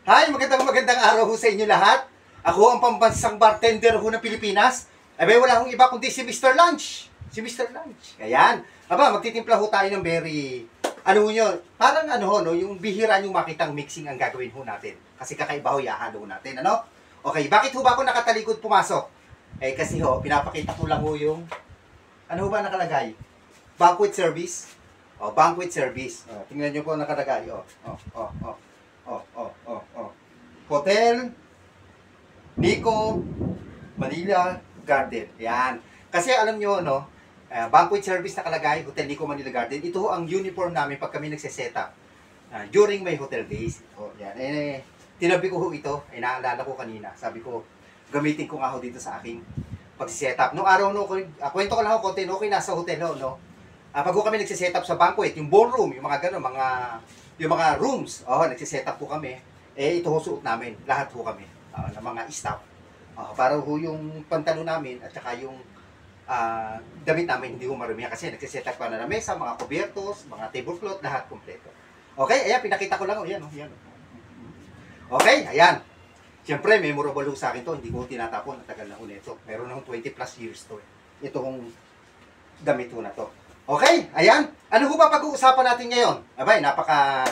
Hi, magandang araw ho sa inyo lahat. Ako ang pambansang bartender ho ng Pilipinas. Abay, wala hong iba kundi si Mr. Lunch. Si Mr. Lunch. Ayan. Aba, magtitimpla ho tayo ng very, ano nyo, parang ano ho, no, yung bihira nyo makitang mixing ang gagawin ho natin. Kasi kakaiba ho, ihahalo natin, ano? Okay, bakit ho ba ako nakatalikod pumasok? Eh, kasi ho, pinapakita ko lang ho yung, ano ho ba nakalagay? Banquet service. Oh, banquet service. Oh, tingnan nyo po nakalagay. Hotel Nico Manila Garden. Yan. Kasi alam nyo, no, banquet service nakalagay, Hotel Nico Manila Garden. Ito ang uniform namin pag kami nagse-setup during my hotel days. Yan. Tinabi ko ho ito. Naalala ko kanina. Sabi ko, gamitin ko nga ho dito sa aking pag-setup. Noong araw, no, kwento ko lang ho konti, no, nasa hotel, no. Pag kami nagse-setup sa banquet, yung ballroom, yung mga gano'n, yung mga rooms, nagse-setup po kami. Ito ho suot namin, lahat ho kami, ng mga staff. Para ho yung pantalon namin at saka yung damit namin hindi ho marumi kasi nagse-setup pa na ng mesa, mga kubertos, mga tablecloth, lahat kompleto. Okay, ayan, pinakita ko lang, ayan. Okay, ayan. Siyempre, memorable ho sa akin to, hindi ko tinatapon, ang tagal na ho nito. Meron na ho 20 plus years to. Ito hong damit ho na to. Okay, ayan. Ano ho ba pag-uusapan natin ngayon? Abay, napaka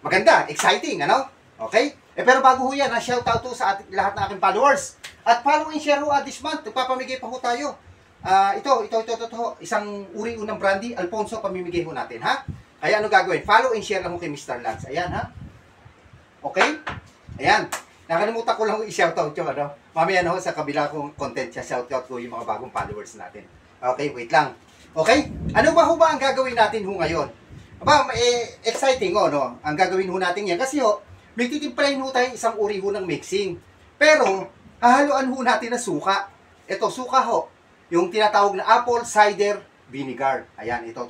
maganda, exciting, ano? Okay? Pero bago ho yan, shoutout to sa lahat ng aking followers. At follow and share ho this month. Nagpapamigay pa ho tayo. Ito. Isang uri unang brandy, Alfonso, pamimigay ho natin, ha? Kaya ano gagawin? Follow and share lang ho kay Mr. Lance. Ayan, ha? Okay? Ayan. Nakalimutan ko lang ho i-shoutout yung ano. Mamaya na ho sa kabila kong content siya, shoutout ko yung mga bagong followers natin. Okay, wait lang. Okay? Ano ba ho ba ang gagawin natin ho ngayon? Aba, exciting no? Ang gagawin ho natin yan. Kasi ho, may titimplahin ho tayo isang uri ho ng mixing. Pero, hahaluan ho natin na suka. Ito, suka ho. Yung tinatawag na apple cider vinegar. Ayan, ito.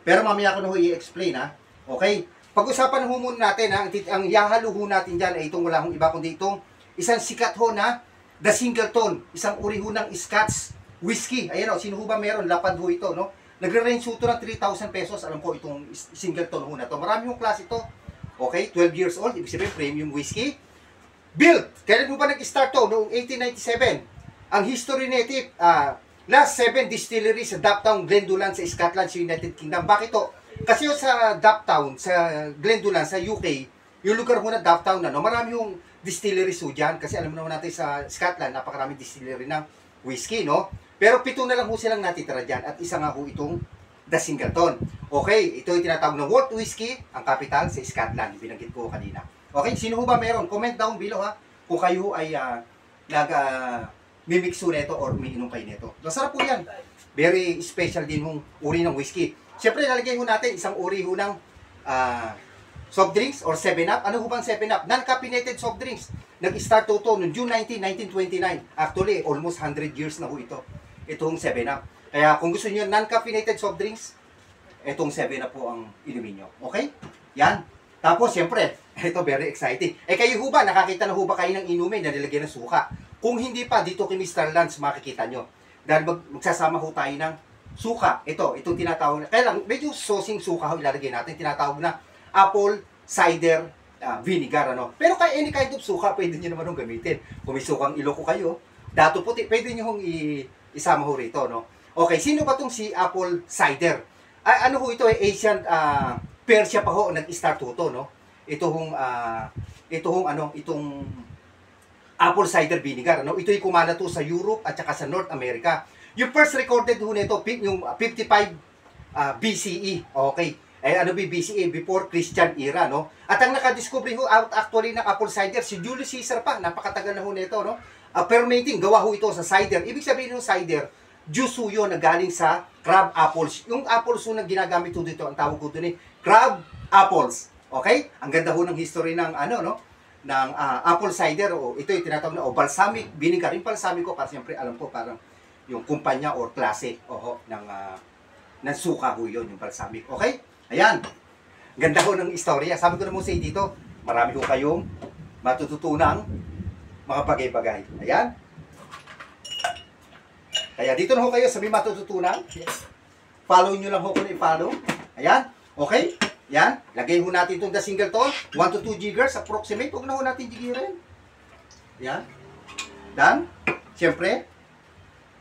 Pero mamaya ko na ho i-explain, ha? Okay? Pag-usapan ho muna natin, ha? Ang ihahalo ho natin dyan ay itong wala hong iba kundi itong isang sikat ho na The Singleton. Isang uri ho ng Scotch whiskey. Ayan o, sino ho ba meron? Lapad ho ito, no? Nagre-range ho ito ng 3,000 pesos. Alam ko itong Singleton ho na to. Marami hong klase ito. Okay, 12 years old. Ibig sabihin, premium whiskey. Built. Kailan mo ba nag-start to? Noong 1897. Ang history native, last 7 distilleries sa Daptown, Glendulan sa Scotland, sa United Kingdom. Bakit to? Kasi sa Daptown, sa Glendulan, sa UK, yung lugar ho na Daptown na, no? Marami hong distilleries ho dyan. Kasi alam naman natin sa Scotland, napakaraming distillery ng whiskey, no? Pero 7 na lang ho silang natitira dyan at isa nga ho itong The Singleton. Okay, ito yung tinatawag na Wort Whiskey, ang capital sa Scotland. Binanggit ko kanina. Okay, sino ho ba meron? Comment down below, ha? Kung kayo ho ay mimix ho neto or umiinom kayo neto. Masarap po yan. Very special din hong uri ng whiskey. Siyempre, lalagay ho natin isang uri ho ng soft drinks or 7-Up. Ano ho bang 7-Up? Non-caffeinated soft drinks. Nag-start to noong June 19, 1929. Actually, almost 100 years na ho ito. Itong 7-Up. Kaya kung gusto niyo non-caffeinated soft drinks, itong 7-Up po ang inumin nyo. Okay? Yan. Tapos, siyempre, ito very exciting. Kayo ho ba, nakakita na ho ba kayo ng inumin na nilagyan ng suka? Kung hindi pa, dito kay Mr. Lance makikita nyo. Dahil magsasama ho tayo ng suka. Itong tinatawag na, kaya lang, medyo sosing suka ho ilalagay natin. Tinatawag na apple cider vinegar, ano. Pero kaya any kind of suka, pwede nyo naman hong gamitin. Kung may sukang Iloko kayo, dato puti, pwede nyo hong isama ho rito, no? Okay, sino ba itong si apple cider? Ano ho ito, Asian, Persia pa ho, nag-start ho ito, no? Itong apple cider vinegar, no? Ito'y kumalat ho sa Europe at saka sa North America. Yung first recorded ho nito, yung 55 BCE, okay? Ano ba BCE? Before Christian era, no? At ang nakadiscovery ho, actually, ng apple cider, si Julius Caesar pa, napakatagal na ho nito, no? Fermenting, gawa ho ito sa cider. Ibig sabihin ng cider, juice ho yun na galing sa crab apples. Yung apples ho na ginagamit ho dito, ang tawag ko dito crab apples. Okay? Ang ganda ho ng history ng ng apple cider. Ito yung tinatawag na balsamic vinegar. Yung balsamic ko, para siyempre alam ko parang yung kumpanya or klase ng suka ho yun, yung balsamic. Okay? Ayan. Ganda ho ng istorya. Sabi ko na mo sa dito, marami ho kayong matututunang mga bagay-bagay. Ayan. Kaya dito na ho kayo sa may matututunan. Follow nyo lang ho kung i-follow. Ayan. Okay? Yan. Lagay ho natin itong the single tone. 1 to 2 jiggers approximate. Huwag na ho natin jigirin. Yan. Dan. Siyempre,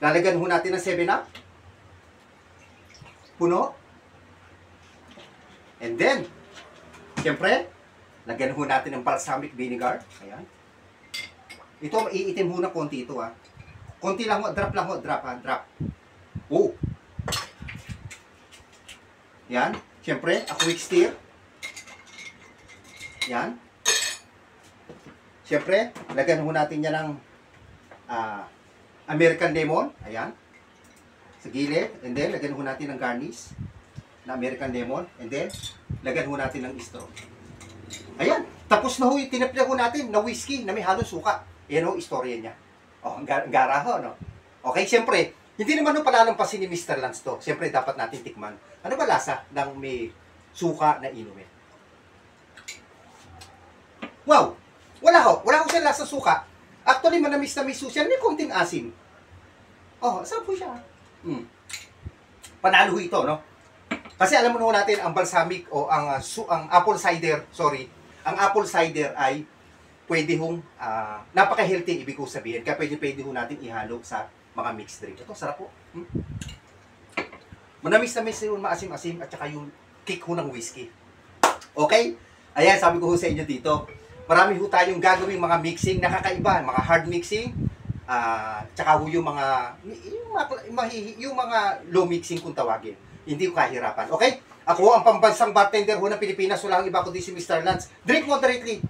lalagyan ho natin ng 7-up. Puno. And then, siyempre, lagyan ho natin ng balsamic vinegar. Ayan. Ito, maiitim ho na konti ito, ha. Konti lang ho, drop lang ho, drop, ha, drop. Oh. Yan. Siyempre, a quick stir. Yan. Siyempre, lagyan ho natin yan ng American lemon. Ayan. Sa gilid. And then, lagyan ho natin ng garnish na American lemon. And then, lagyan ho natin ng straw. Ayan. Tapos na ho yung tinapla ho natin na whiskey na may halong suka. Yan ho, istorya niya. Oh, ang gara ho, no? Okay, siyempre, hindi naman ho palalampasin ni Mr. Lance to. Siyempre, dapat natin tikman. Ano ba lasa ng may suka na inumin? Wow! Wala ho. Wala ho siya lasa suka. Actually, manamis na may susiyan. May konting asim. Oh, saan po siya? Panalo ho ito, no? Kasi alam mo natin, ang balsamic o ang apple cider, sorry, ang apple cider ay pwede hong napaka-healthy, ibig ko sabihin. Kaya pwede ho natin ihalo sa mga mixed drink. Ito, sarap po. Manamis-namis yung maasim-asim at saka yung kick ho ng whiskey. Okay? Ayan, sabi ko ho sa inyo dito. Marami ho tayong gagawing mga mixing na kakaiba. Mga hard mixing. Tsaka ho yung mga low mixing kung tawagin. Hindi ko kahirapan. Okay? Ako ang pambansang bartender ho ng Pilipinas. Wala ang iba kundi si Mr. Lance. Drink moderately.